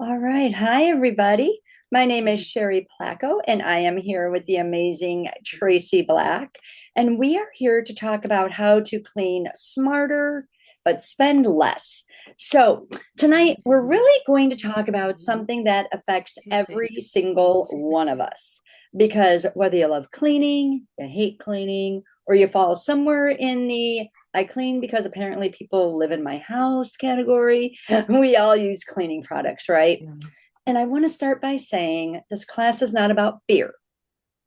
All right. Hi, everybody. My name is Sherry Placco, and I am here with the amazing Tracy Black. And we are here to talk about how to clean smarter, but spend less. So, tonight we're really going to talk about something that affects every single one of us. Because whether you love cleaning, you hate cleaning, or you fall somewhere in the I clean because apparently people live in my house category. We all use cleaning products, right? Yeah. And I want to start by saying this class is not about fear,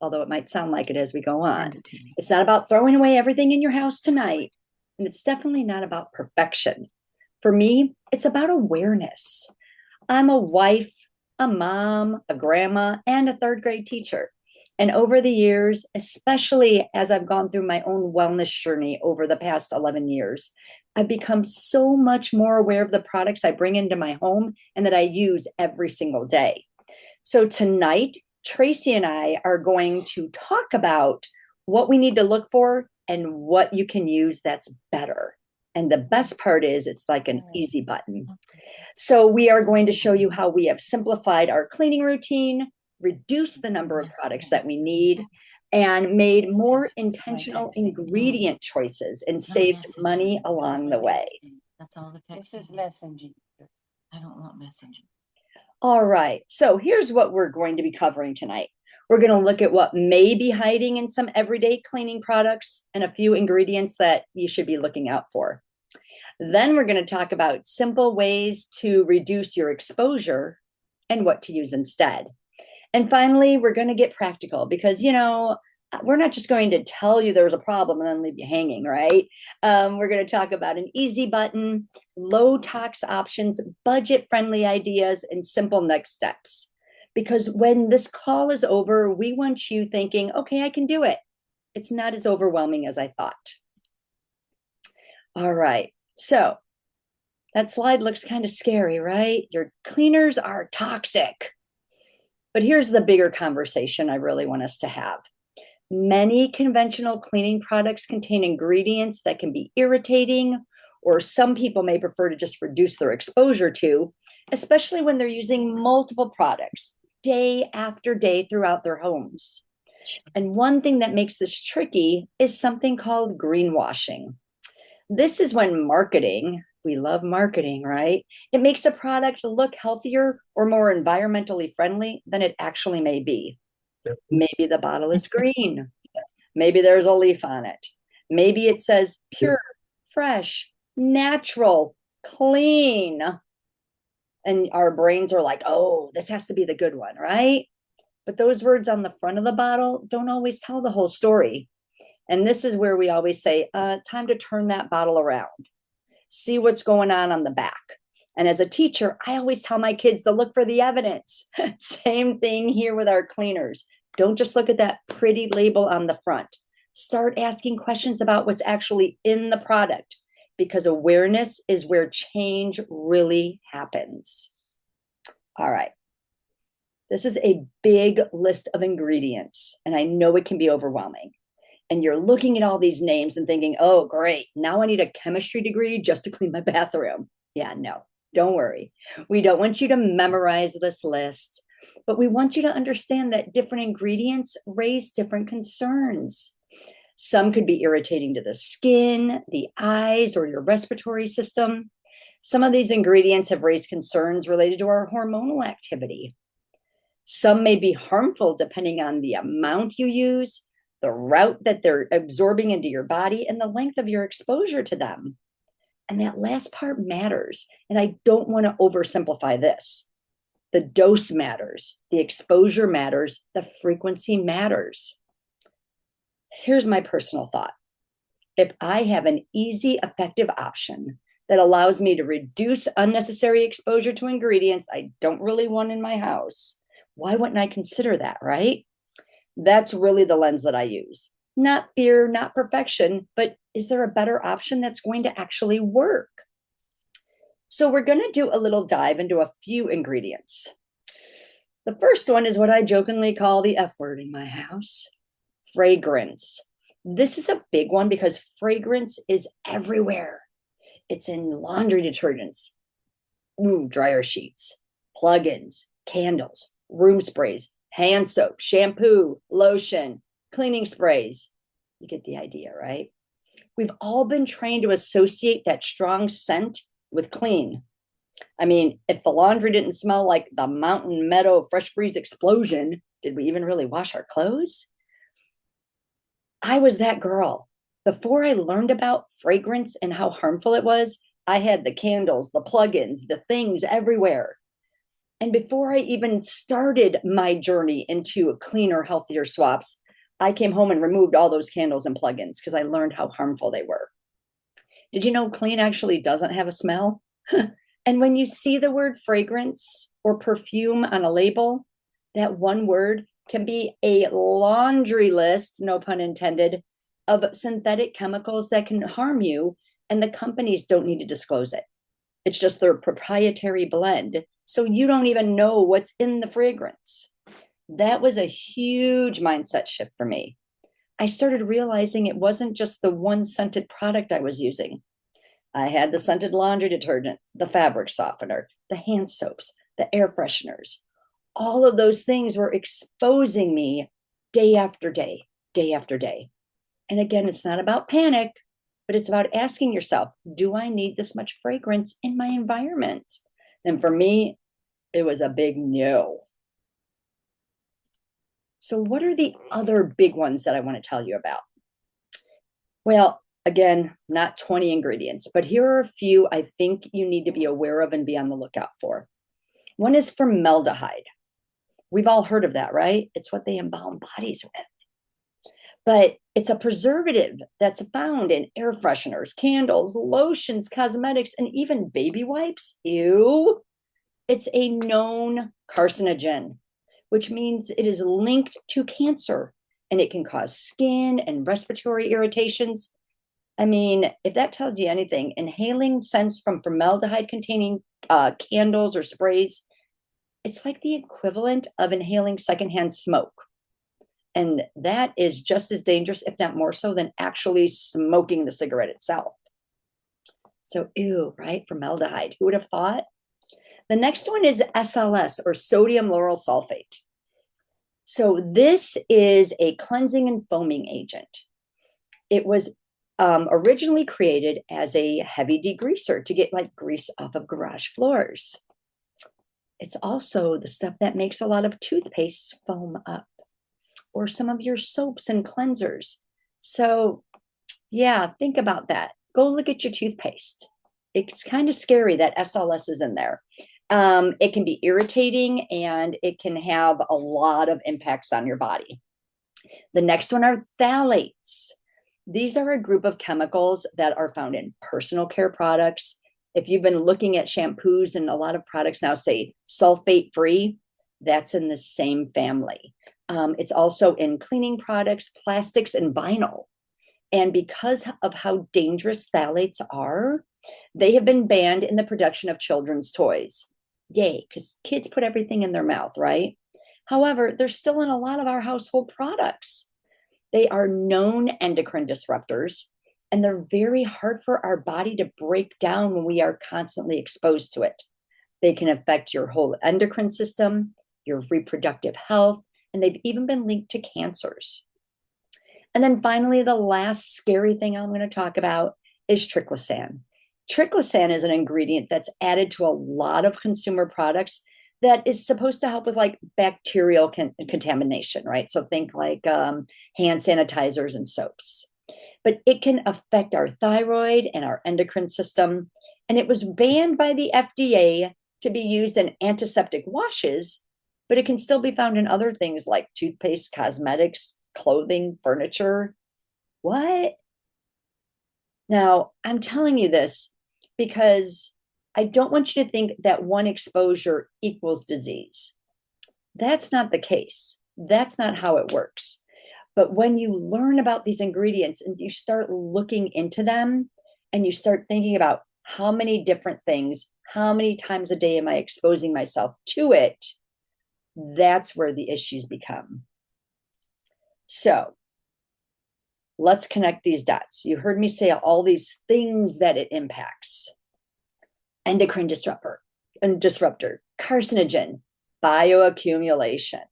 although it might sound like it as we go Send on. it to me. It's not about throwing away everything in your house tonight. And it's definitely not about perfection. For me, it's about awareness. I'm a wife, a mom, a grandma, and a third grade teacher. And over the years, especially as I've gone through my own wellness journey over the past 11 years, I've become so much more aware of the products I bring into my home and that I use every single day. So tonight, Tracy and I are going to talk about what we need to look for and what you can use that's better. And the best part is it's like an easy button. So we are going to show you how we have simplified our cleaning routine, reduced the number of products that we need, and made more My intentional texting. ingredient choices and Not saved money messaging. That's along my the way. texting. That's all the This texting. is messaging. I don't want messaging. All right. So here's what we're going to be covering tonight. We're going to look at what may be hiding in some everyday cleaning products and a few ingredients that you should be looking out for. Then we're going to talk about simple ways to reduce your exposure and what to use instead. And finally, we're going to get practical because, we're not just going to tell you there's a problem and then leave you hanging, right? We're going to talk about an easy button, low tox options, budget friendly ideas, and simple next steps. Because when this call is over, we want you thinking, okay, I can do it. It's not as overwhelming as I thought. All right. So that slide looks kind of scary, right? Your cleaners are toxic. But here's the bigger conversation I really want us to have. Many conventional cleaning products contain ingredients that can be irritating, or some people may prefer to just reduce their exposure to, especially when they're using multiple products day after day throughout their homes. And one thing that makes this tricky is something called greenwashing. This is when marketing, we love marketing, right? It makes a product look healthier or more environmentally friendly than it actually may be. Maybe the bottle is green. Maybe there's a leaf on it. Maybe it says pure, fresh, natural, clean. And our brains are like, oh, this has to be the good one, right? But those words on the front of the bottle don't always tell the whole story. And this is where we always say, time to turn that bottle around, see what's going on the back. And as a teacher, I always tell my kids to look for the evidence. Same thing here with our cleaners. Don't just look at that pretty label on the front. Start asking questions about what's actually in the product because awareness is where change really happens. All right. This is a big list of ingredients, and I know it can be overwhelming. And you're looking at all these names and thinking, oh, great, now I need a chemistry degree just to clean my bathroom. Yeah, no, don't worry. We don't want you to memorize this list, but we want you to understand that different ingredients raise different concerns. Some could be irritating to the skin, the eyes, or your respiratory system. Some of these ingredients have raised concerns related to our hormonal activity. Some may be harmful depending on the amount you use, the route that they're absorbing into your body, and the length of your exposure to them. And that last part matters. And I don't want to oversimplify this. The dose matters, the exposure matters, the frequency matters. Here's my personal thought. If I have an easy, effective option that allows me to reduce unnecessary exposure to ingredients I don't really want in my house, why wouldn't I consider that, right? That's really the lens that I use. Not fear, not perfection, but is there a better option that's going to actually work? So, we're going to do a little dive into a few ingredients. The first one is what I jokingly call the F word in my house, fragrance. This is a big one because fragrance is everywhere. It's in laundry detergents, dryer sheets, plugins, candles, room sprays, hand soap, shampoo, lotion, cleaning sprays. You get the idea, right? We've all been trained to associate that strong scent with clean. I mean, if the laundry didn't smell like the Mountain Meadow Fresh Breeze explosion, did we even really wash our clothes? I was that girl. Before I learned about fragrance and how harmful it was, I had the candles, the plugins, the things everywhere. And before I even started my journey into cleaner, healthier swaps, I came home and removed all those candles and plugins because I learned how harmful they were. Did you know clean actually doesn't have a smell? And when you see the word fragrance or perfume on a label, that one word can be a laundry list, no pun intended, of synthetic chemicals that can harm you, and the companies don't need to disclose it. It's just their proprietary blend. So you don't even know what's in the fragrance. That was a huge mindset shift for me. I started realizing it wasn't just the one scented product I was using. I had the scented laundry detergent, the fabric softener, the hand soaps, the air fresheners. All of those things were exposing me day after day, day after day. And again, it's not about panic, but it's about asking yourself, do I need this much fragrance in my environment? And for me, it was a big no. So, what are the other big ones that I want to tell you about? Well, again, not 20 ingredients, but here are a few I think you need to be aware of and be on the lookout for. One is formaldehyde. We've all heard of that, right? It's what they embalm bodies with. But it's a preservative that's found in air fresheners, candles, lotions, cosmetics, and even baby wipes. Ew. It's a known carcinogen, which means it is linked to cancer and it can cause skin and respiratory irritations. I mean, if that tells you anything, inhaling scents from formaldehyde containing candles or sprays, it's like the equivalent of inhaling secondhand smoke. And that is just as dangerous, if not more so, than actually smoking the cigarette itself. So, ew, right? Formaldehyde. Who would have thought? The next one is SLS, or sodium lauryl sulfate. So, this is a cleansing and foaming agent. It was originally created as a heavy degreaser to get like grease off of garage floors. It's also the stuff that makes a lot of toothpaste foam up, or some of your soaps and cleansers. So, yeah, think about that. Go look at your toothpaste. It's kind of scary that SLS is in there. It can be irritating and it can have a lot of impacts on your body. The next one are phthalates. These are a group of chemicals that are found in personal care products. If you've been looking at shampoos, and a lot of products now say sulfate free, that's in the same family. It's also in cleaning products, plastics, and vinyl. And because of how dangerous phthalates are, they have been banned in the production of children's toys. Yay, because kids put everything in their mouth, right? However, they're still in a lot of our household products. They are known endocrine disruptors, and they're very hard for our body to break down when we are constantly exposed to it. They can affect your whole endocrine system, your reproductive health, and they've even been linked to cancers. And then finally, the last scary thing I'm going to talk about is triclosan. Triclosan is an ingredient that's added to a lot of consumer products that is supposed to help with like bacterial contamination, right? So think like hand sanitizers and soaps. But it can affect our thyroid and our endocrine system. And it was banned by the FDA to be used in antiseptic washes, but it can still be found in other things like toothpaste, cosmetics, clothing, furniture. What? Now, I'm telling you this because I don't want you to think that one exposure equals disease. That's not the case. That's not how it works. But when you learn about these ingredients and you start looking into them and you start thinking about how many different things, how many times a day am I exposing myself to it, that's where the issues become. So let's connect these dots. You heard me say all these things that it impacts. Endocrine disruptor, And disruptor, carcinogen, bioaccumulation.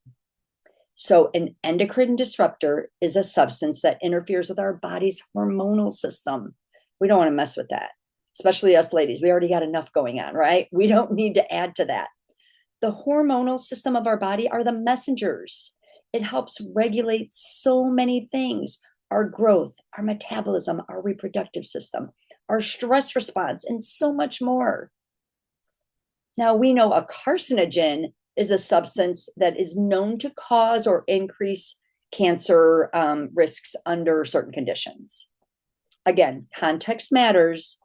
So, an endocrine disruptor is a substance that interferes with our body's hormonal system. We don't want to mess with that, especially us ladies. We already got enough going on, right? We don't need to add to that. The hormonal system of our body are the messengers. It helps regulate so many things: our growth, our metabolism, our reproductive system, our stress response, and so much more. Now, we know a carcinogen is a substance that is known to cause or increase cancer risks under certain conditions. Again, context matters,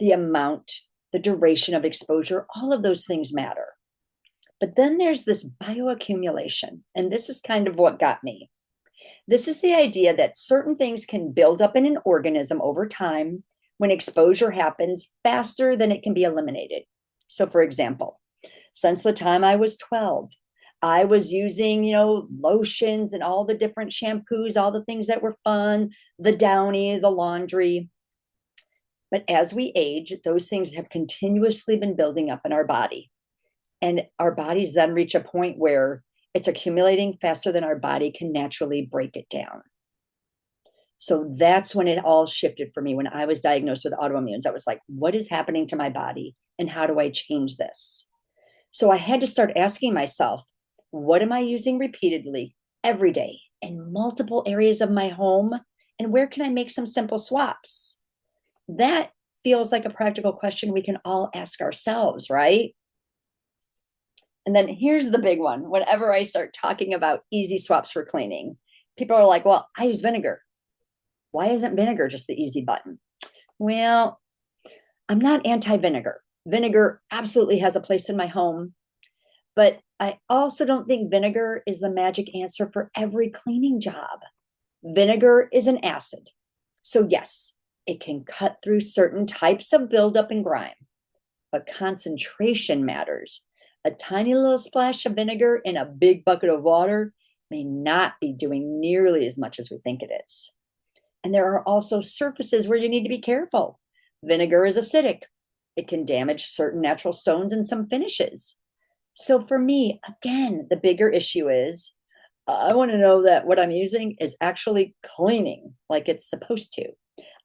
the amount, the duration of exposure, all of those things matter. But then there's this bioaccumulation, and this is kind of what got me. This is the idea that certain things can build up in an organism over time when exposure happens faster than it can be eliminated. So, for example, since the time I was 12, I was using, lotions and all the different shampoos, all the things that were fun, the Downy, the laundry. But as we age, those things have continuously been building up in our body. And our bodies then reach a point where it's accumulating faster than our body can naturally break it down. So that's when it all shifted for me. When I was diagnosed with autoimmunes, I was like, what is happening to my body and how do I change this? So I had to start asking myself, what am I using repeatedly every day in multiple areas of my home? And where can I make some simple swaps? That feels like a practical question we can all ask ourselves, right? And then here's the big one. Whenever I start talking about easy swaps for cleaning, people are like, well, I use vinegar. Why isn't vinegar just the easy button? Well, I'm not anti-vinegar. Vinegar absolutely has a place in my home, but I also don't think vinegar is the magic answer for every cleaning job. Vinegar is an acid. So yes, it can cut through certain types of buildup and grime, but concentration matters. A tiny little splash of vinegar in a big bucket of water may not be doing nearly as much as we think it is. And there are also surfaces where you need to be careful. Vinegar is acidic. It can damage certain natural stones and some finishes. So for me, again, the bigger issue is I want to know that what I'm using is actually cleaning like it's supposed to.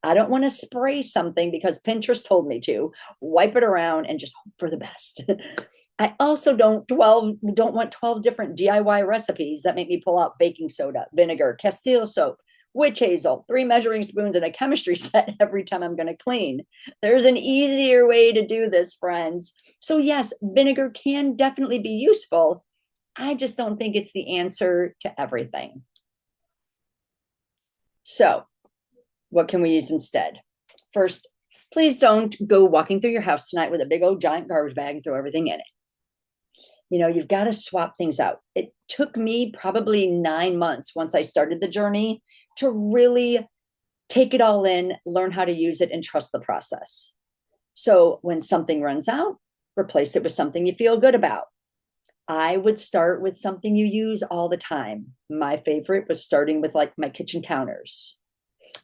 I don't want to spray something because Pinterest told me to, wipe it around and just hope for the best. I also don't want 12 different DIY recipes that make me pull out baking soda, vinegar, Castile soap, witch hazel, 3 measuring spoons, and a chemistry set every time I'm going to clean. There's an easier way to do this, friends. So yes, vinegar can definitely be useful. I just don't think it's the answer to everything. So what can we use instead? First, please don't go walking through your house tonight with a big old giant garbage bag and throw everything in it. You've got to swap things out. It took me probably 9 months once I started the journey to really take it all in, learn how to use it, and trust the process. So when something runs out, replace it with something you feel good about. I would start with something you use all the time. My favorite was starting with like my kitchen counters,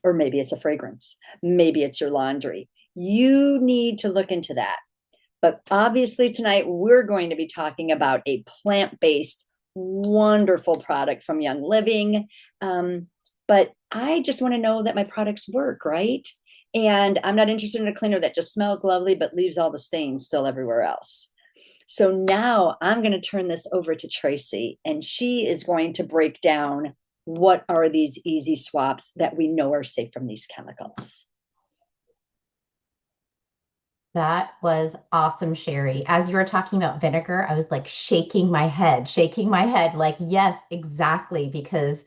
or maybe it's a fragrance, maybe it's your laundry. You need to look into that. But obviously, tonight we're going to be talking about a plant based, wonderful product from Young Living. But I just want to know that my products work, right? And I'm not interested in a cleaner that just smells lovely but leaves all the stains still everywhere else. So now I'm going to turn this over to Tracy, and she is going to break down what are these easy swaps that we know are safe from these chemicals. That was awesome, Sherry. As you were talking about vinegar, I was like shaking my head, like, yes, exactly, because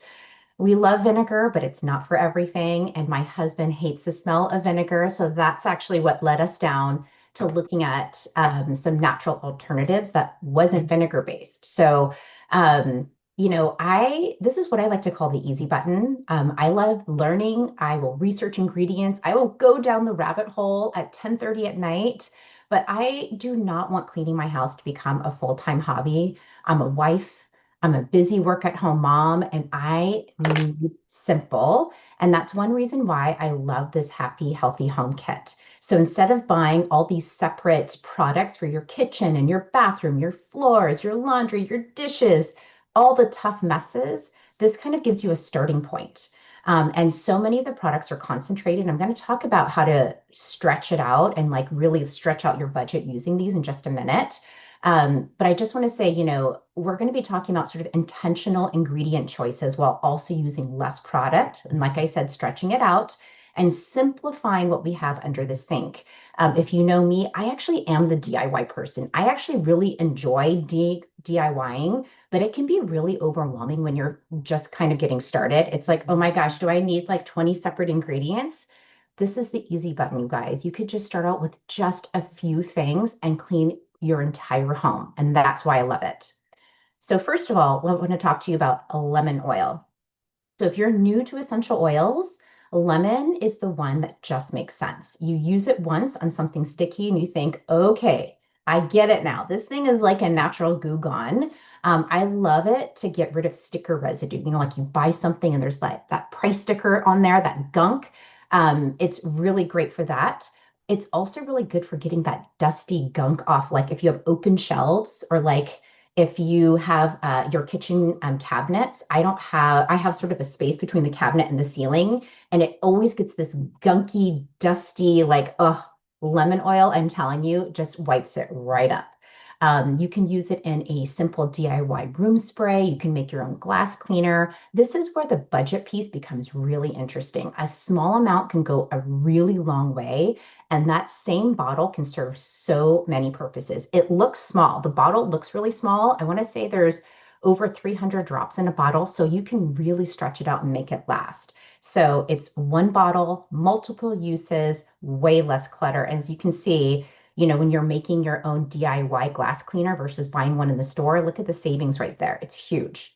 we love vinegar, but it's not for everything. And my husband hates the smell of vinegar. So that's actually what led us down to looking at some natural alternatives that wasn't vinegar based. So, this is what I like to call the easy button. I love learning. I will research ingredients. I will go down the rabbit hole at 10:30 at night, but I do not want cleaning my house to become a full-time hobby. I'm a wife. I'm a busy work at home mom and I need simple. And that's one reason why I love this Happy Healthy Home Kit. So instead of buying all these separate products for your kitchen and your bathroom, your floors, your laundry, your dishes, all the tough messes, this kind of gives you a starting point. And so many of the products are concentrated. I'm going to talk about how to stretch it out and like really stretch out your budget using these in just a minute. But I just want to say, we're going to be talking about sort of intentional ingredient choices while also using less product. And like I said, stretching it out and simplifying what we have under the sink. If you know me, I actually am the DIY person. I actually really enjoy DIYing, but it can be really overwhelming when you're just kind of getting started. It's like, oh my gosh, do I need like 20 separate ingredients? This is the easy button, you guys. You could just start out with just a few things and clean your entire home. And that's why I love it. So, first of all, I want to talk to you about lemon oil. So if you're new to essential oils, lemon is the one that just makes sense. You use it once on something sticky and you think, okay, I get it now. This thing is like a natural goo gone. I love it to get rid of sticker residue. Like you buy something and there's like that price sticker on there, that gunk. It's really great for that. It's also really good for getting that dusty gunk off. Like if you have open shelves or like if you have your kitchen cabinets, I have sort of a space between the cabinet and the ceiling, and it always gets this gunky, dusty, like, oh, lemon oil, I'm telling you, just wipes it right up. You can use it in a simple DIY room spray. You can make your own glass cleaner. This is where the budget piece becomes really interesting. A small amount can go a really long way, and that same bottle can serve so many purposes. It looks small. The bottle looks really small. I want to say there's over 300 drops in a bottle, so you can really stretch it out and make it last. So it's one bottle, multiple uses, way less clutter. As you can see, when you're making your own DIY glass cleaner versus buying one in the store, look at the savings right there. It's huge.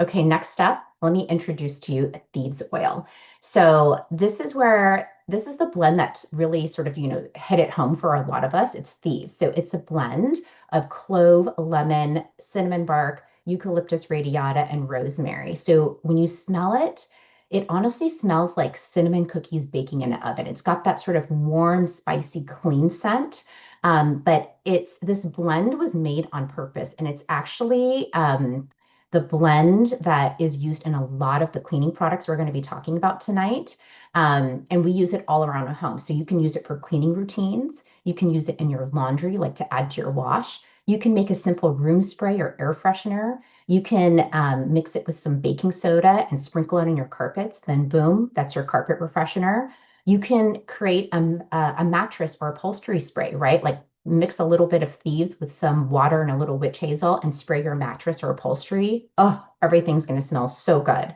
Okay, next up, let me introduce to you thieves oil. So this is the blend that really sort of, hit it home for a lot of us. It's thieves. So it's a blend of clove, lemon, cinnamon bark, eucalyptus radiata, and rosemary. So when you smell it, it honestly smells like cinnamon cookies baking in an oven. It's got that sort of warm, spicy, clean scent. But this blend was made on purpose, and it's actually the blend that is used in a lot of the cleaning products we're going to be talking about tonight. And we use it all around a home. So you can use it for cleaning routines. You can use it in your laundry, like to add to your wash. You can make a simple room spray or air freshener. You can mix it with some baking soda and sprinkle it on your carpets. Then, boom, that's your carpet refreshener. You can create a mattress or upholstery spray, right? Like mix a little bit of thieves with some water and a little witch hazel and spray your mattress or upholstery. Oh, everything's going to smell so good.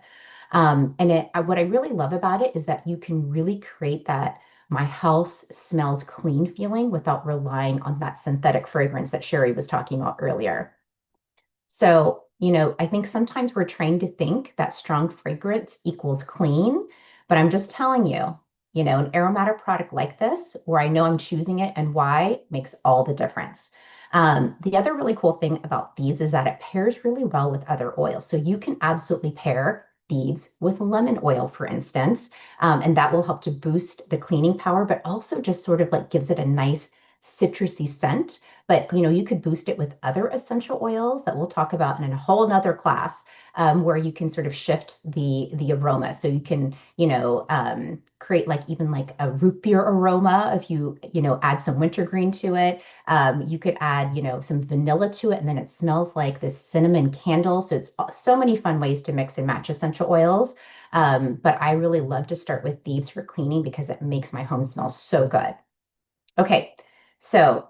What I really love about it is that you can really create that my house smells clean feeling without relying on that synthetic fragrance that Sherry was talking about earlier. So, I think sometimes we're trained to think that strong fragrance equals clean, but I'm just telling you, an aromatic product like this, where I know I'm choosing it and why, makes all the difference. The other really cool thing about these is that it pairs really well with other oils. So you can absolutely pair thieves with lemon oil, for instance, and that will help to boost the cleaning power, but also just sort of like gives it a nice citrusy scent. But you could boost it with other essential oils that we'll talk about in a whole nother class, where you can sort of shift the aroma. So you can create like even like a root beer aroma if you add some wintergreen to it. You could add some vanilla to it, and then it smells like this cinnamon candle. So it's so many fun ways to mix and match essential oils. But I really love to start with thieves for cleaning because it makes my home smell so good. Okay, so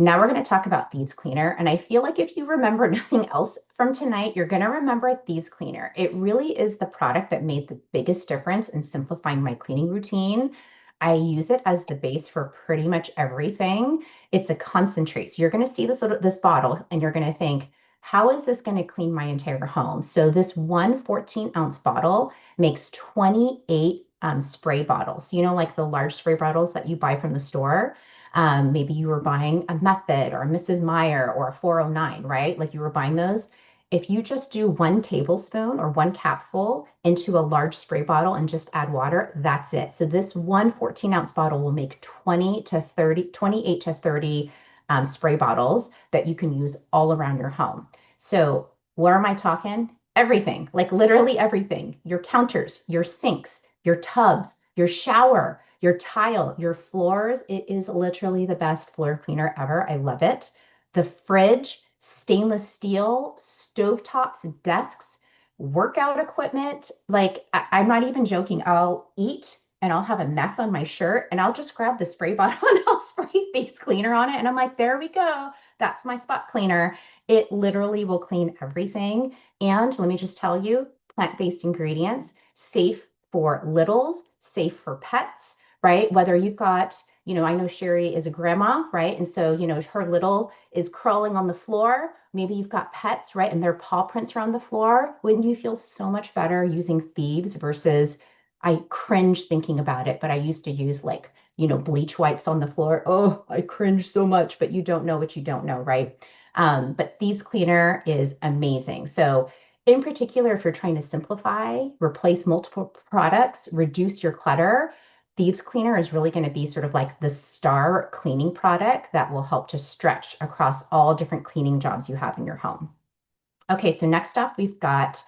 now we're going to talk about Thieves Cleaner. And I feel like if you remember nothing else from tonight, you're going to remember Thieves Cleaner. It really is the product that made the biggest difference in simplifying my cleaning routine. I use it as the base for pretty much everything. It's a concentrate. So you're going to see this bottle and you're going to think, how is this going to clean my entire home? So this one 14-ounce bottle makes 28 spray bottles, like the large spray bottles that you buy from the store. Maybe you were buying a Method or a Mrs. Meyer or a 409, right? Like you were buying those. If you just do 1 tablespoon or 1 capful into a large spray bottle and just add water, that's it. So this one 14-ounce bottle will make 20 to 30, 28 to 30 spray bottles that you can use all around your home. So what am I talking? Everything, like literally everything. Your counters, your sinks, your tubs, your shower, your tile, your floors. It is literally the best floor cleaner ever. I love it. The fridge, stainless steel, stovetops, desks, workout equipment. Like, I'm not even joking. I'll eat and I'll have a mess on my shirt and I'll just grab the spray bottle and I'll spray Thieves Cleaner on it. And I'm like, there we go. That's my spot cleaner. It literally will clean everything. And let me just tell you, plant-based ingredients, safe for littles, safe for pets, right? Whether you've got, I know Sherry is a grandma, right? And so, her little is crawling on the floor. Maybe you've got pets, right? And their paw prints are on the floor. Wouldn't you feel so much better using Thieves versus, I cringe thinking about it, but I used to use like, bleach wipes on the floor. Oh, I cringe so much, but you don't know what you don't know, right? But Thieves Cleaner is amazing. So in particular, if you're trying to simplify, replace multiple products, reduce your clutter, Thieves Cleaner is really going to be sort of like the star cleaning product that will help to stretch across all different cleaning jobs you have in your home. Okay, so next up, we've got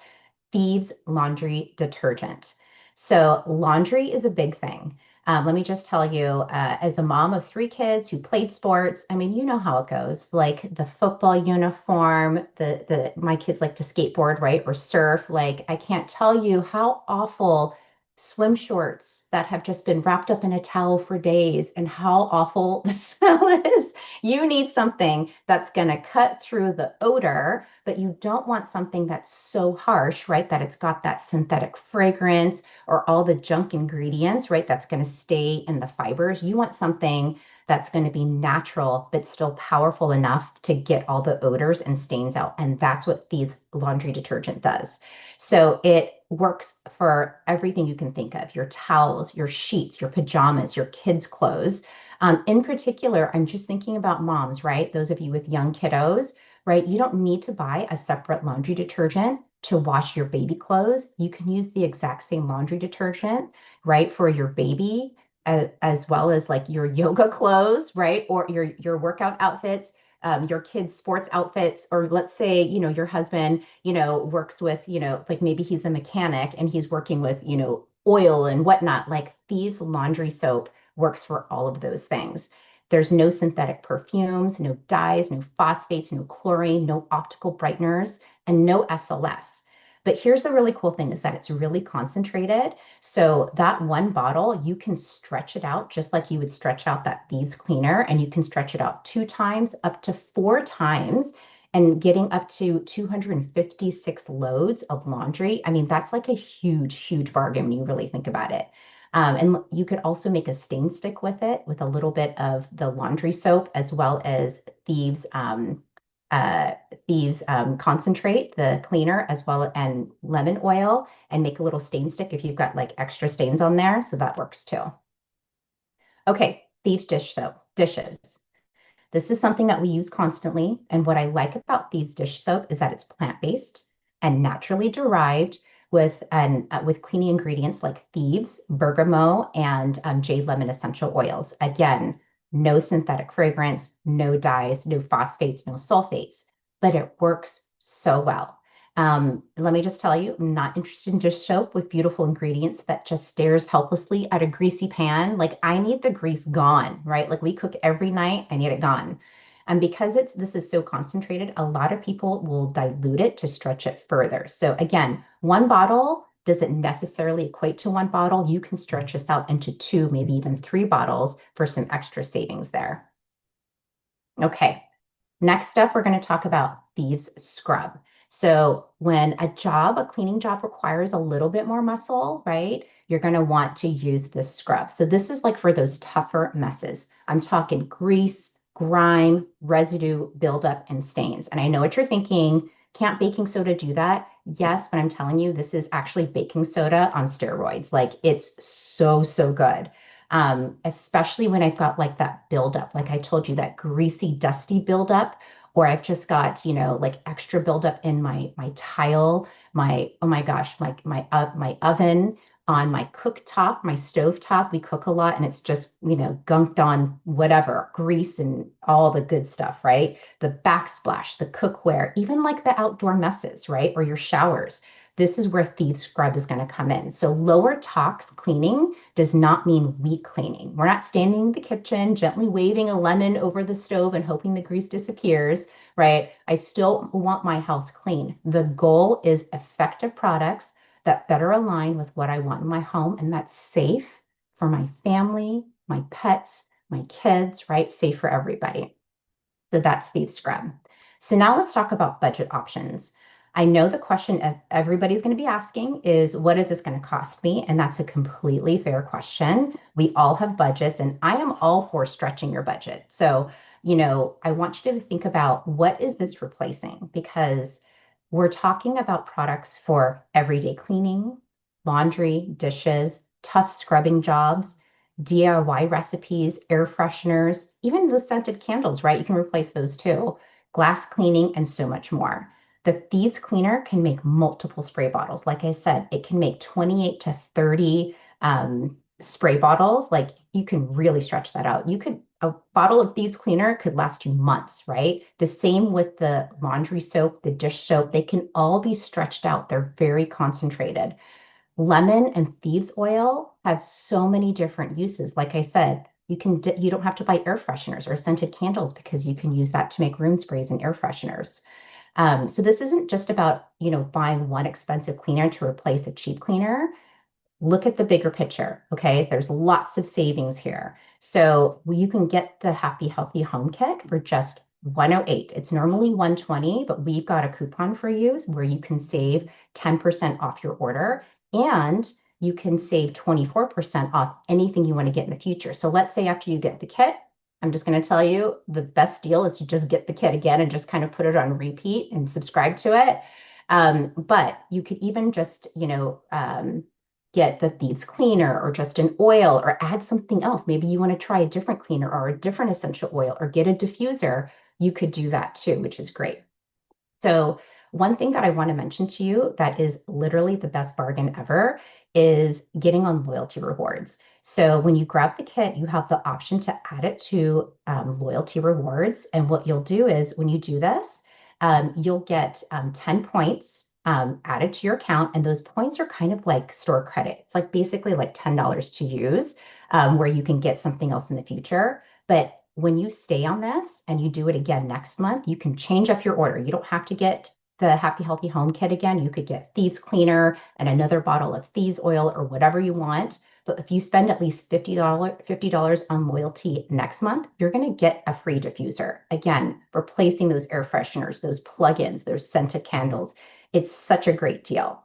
Thieves laundry detergent. So laundry is a big thing. Let me just tell you, as a mom of 3 kids who played sports, I mean, you know how it goes. Like the football uniform, the my kids like to skateboard, right, or surf. Like I can't tell you how awful swim shorts that have just been wrapped up in a towel for days and how awful the smell is. You need something that's going to cut through the odor, but you don't want something that's so harsh, right? That it's got that synthetic fragrance or all the junk ingredients, right? That's going to stay in the fibers. You want something that's going to be natural, but still powerful enough to get all the odors and stains out. And that's what Thieves laundry detergent does. So it works for everything you can think of, your towels, your sheets, your pajamas, your kids' clothes. In particular, I'm just thinking about moms, right? Those of you with young kiddos, right? You don't need to buy a separate laundry detergent to wash your baby clothes. You can use the exact same laundry detergent, right, for your baby as well as like your yoga clothes, right? Or your workout outfits, your kids' sports outfits, or let's say, your husband, works with, like maybe he's a mechanic and he's working with, oil and whatnot. Like Thieves laundry soap works for all of those things. There's no synthetic perfumes, no dyes, no phosphates, no chlorine, no optical brighteners, and no SLS. But here's the really cool thing is that it's really concentrated. So that one bottle, you can stretch it out just like you would stretch out that Thieves cleaner, and you can stretch it out 2 times, up to 4 times, and getting up to 256 loads of laundry. I mean, that's like a huge, huge bargain when you really think about it. And you could also make a stain stick with it with a little bit of the laundry soap as well as uh, Thieves concentrate, the cleaner, as well and lemon oil, and make a little stain stick if you've got like extra stains on there. So that works too. Okay, Thieves dish soap, dishes. This is something that we use constantly. And what I like about Thieves dish soap is that it's plant-based and naturally derived with cleaning ingredients like Thieves, bergamot, and jade lemon essential oils. Again, no synthetic fragrance, no dyes, no phosphates, no sulfates, but it works so well. Let me just tell you, I'm not interested in dish soap with beautiful ingredients that just stares helplessly at a greasy pan. Like I need the grease gone, right? Like we cook every night, I need it gone. And because this is so concentrated, a lot of people will dilute it to stretch it further. So again, one bottle doesn't necessarily equate to one bottle. You can stretch this out into 2, maybe even 3 bottles for some extra savings there. Okay, next up, we're going to talk about Thieves Scrub. So when a cleaning job requires a little bit more muscle, right? You're going to want to use this scrub. So this is like for those tougher messes. I'm talking grease, grime, residue, buildup, and stains. And I know what you're thinking. Can't baking soda do that? Yes, but I'm telling you, this is actually baking soda on steroids. Like it's so, so good. especially when I've got like that buildup, like I told you, that greasy, dusty buildup, or I've just got, like extra buildup in my tile, oh my gosh, my oven, on my cooktop, my stove top. We cook a lot and it's just, gunked on whatever, grease and all the good stuff, right? The backsplash, the cookware, even like the outdoor messes, right? Or your showers. This is where Thieves Scrub is going to come in. So lower tox cleaning does not mean weak cleaning. We're not standing in the kitchen, gently waving a lemon over the stove and hoping the grease disappears, right? I still want my house clean. The goal is effective products that better align with what I want in my home, and that's safe for my family, my pets, my kids, right? Safe for everybody. So that's Thieves Scrub. So now let's talk about budget options. I know the question everybody's going to be asking is, what is this going to cost me? And that's a completely fair question. We all have budgets, and I am all for stretching your budget. So, I want you to think about, what is this replacing? Because we're talking about products for everyday cleaning, laundry, dishes, tough scrubbing jobs, DIY recipes, air fresheners, even those scented candles, right? You can replace those too. Glass cleaning, and so much more. The Thieves Cleaner can make multiple spray bottles. Like I said, it can make 28 to 30 spray bottles. Like, you can really stretch that out. A bottle of Thieves Cleaner could last you months, right? The same with the laundry soap, the dish soap. They can all be stretched out. They're very concentrated. Lemon and thieves oil have so many different uses. Like I said, you don't have to buy air fresheners or scented candles, because you can use that to make room sprays and air fresheners. So this isn't just about, buying one expensive cleaner to replace a cheap cleaner. Look at the bigger picture. Okay. There's lots of savings here. So you can get the Happy Healthy Home Kit for just 108. It's normally 120, but we've got a coupon for you where you can save 10% off your order, and you can save 24% off anything you want to get in the future. So let's say after you get the kit, I'm just going to tell you the best deal is to just get the kit again and just kind of put it on repeat and subscribe to it. But you could even just, get the Thieves Cleaner, or just an oil, or add something else. Maybe you want to try a different cleaner or a different essential oil, or get a diffuser. You could do that too, which is great. So one thing that I want to mention to you that is literally the best bargain ever is getting on loyalty rewards. So when you grab the kit, you have the option to add it to loyalty rewards. And what you'll do is, when you do this, you'll get 10 points added to your account. And those points are kind of like store credit. It's like basically like $10 to use, where you can get something else in the future. But when you stay on this and you do it again next month, you can change up your order. You don't have to get the Happy Healthy Home Kit again. You could get Thieves Cleaner and another bottle of Thieves oil, or whatever you want. But if you spend at least $50 on loyalty next month, you're going to get a free diffuser. Again, replacing those air fresheners, those plugins, those scented candles. It's such a great deal.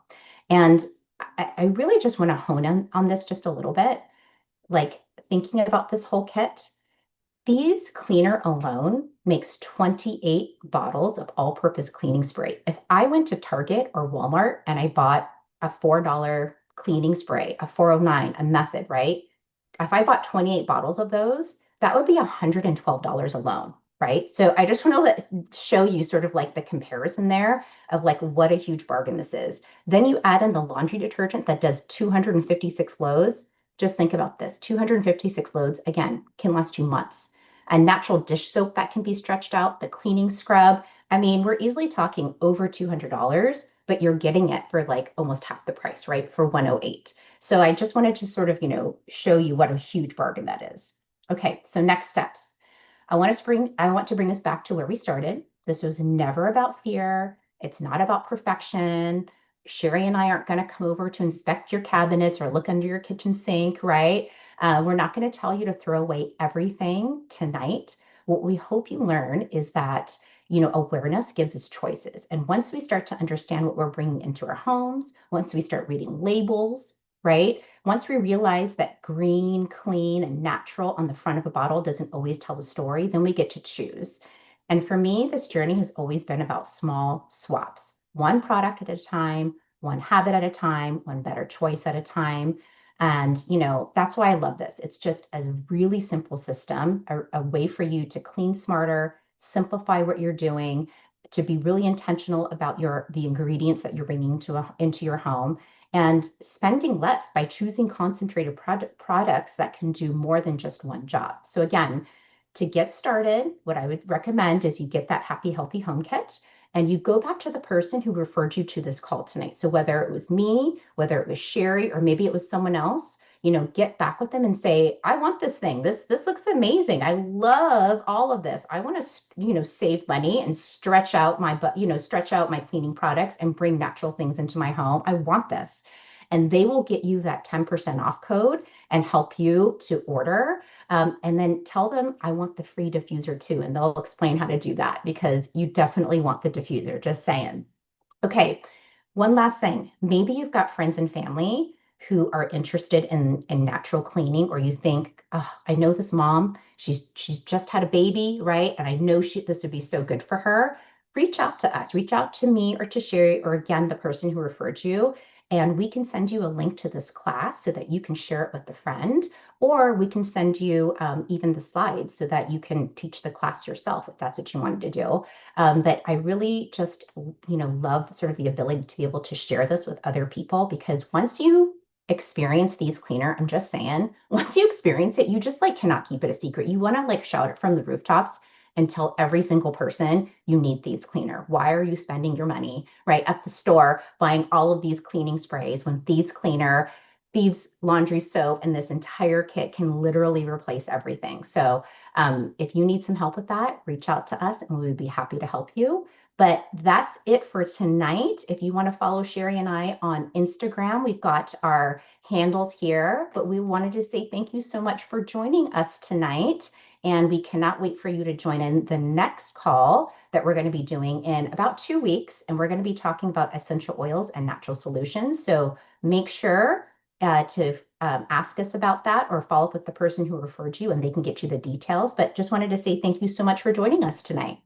And I really just want to hone in on this just a little bit. Like, thinking about this whole kit, Thieves Cleaner alone makes 28 bottles of all-purpose cleaning spray. If I went to Target or Walmart and I bought a $4 cleaning spray, a 409, a Method, right? If I bought 28 bottles of those, that would be $112 alone, right? So I just want to show you sort of like the comparison there of like what a huge bargain this is. Then you add in the laundry detergent that does 256 loads. Just think about this, 256 loads, again, can last you months. A natural dish soap that can be stretched out, the cleaning scrub. I mean, we're easily talking over $200, but you're getting it for like almost half the price, right? For 108. So I just wanted to sort of, show you what a huge bargain that is. Okay, so next steps. I want to bring us back to where we started. This was never about fear. It's not about perfection. Sherry and I aren't going to come over to inspect your cabinets or look under your kitchen sink, right? We're not going to tell you to throw away everything tonight. What we hope you learn is that, awareness gives us choices. And once we start to understand what we're bringing into our homes, once we start reading labels, right? Once we realize that green, clean, and natural on the front of a bottle doesn't always tell the story, then we get to choose. And for me, this journey has always been about small swaps, one product at a time, one habit at a time, one better choice at a time. And, that's why I love this. It's just a really simple system, a way for you to clean smarter, simplify what you're doing, to be really intentional about the ingredients that you're bringing into your home, and spending less by choosing concentrated products that can do more than just one job. So again, to get started, what I would recommend is you get that Happy Healthy Home Kit and you go back to the person who referred you to this call tonight. So whether it was me, whether it was Sherry, or maybe it was someone else, get back with them and say, I want this thing. This looks amazing. I love all of this. I want to, save money and stretch out my cleaning products and bring natural things into my home. I want this. And they will get you that 10% off code and help you to order. And then tell them, I want the free diffuser too. And they'll explain how to do that because you definitely want the diffuser, just saying. Okay, one last thing. Maybe you've got friends and family who are interested in natural cleaning, or you think, oh, I know this mom, she's just had a baby, right? And I know this would be so good for her. Reach out to us, reach out to me or to Sherry, or again, the person who referred you, and we can send you a link to this class so that you can share it with a friend, or we can send you even the slides so that you can teach the class yourself if that's what you wanted to do. But I really just, love sort of the ability to be able to share this with other people, because once you experience these cleaner, I'm just saying, once you experience it, you just like cannot keep it a secret. You want to like shout it from the rooftops and tell every single person you need thieves cleaner. Why are you spending your money right at the store buying all of these cleaning sprays when thieves cleaner, thieves laundry soap, and this entire kit can literally replace everything? So if you need some help with that, reach out to us and we would be happy to help you. But that's it for tonight. If you want to follow Sherry and I on Instagram, we've got our handles here. But we wanted to say thank you so much for joining us tonight. And we cannot wait for you to join in the next call that we're going to be doing in about 2 weeks. And we're going to be talking about essential oils and natural solutions. So make sure to ask us about that or follow up with the person who referred you and they can get you the details. But just wanted to say thank you so much for joining us tonight.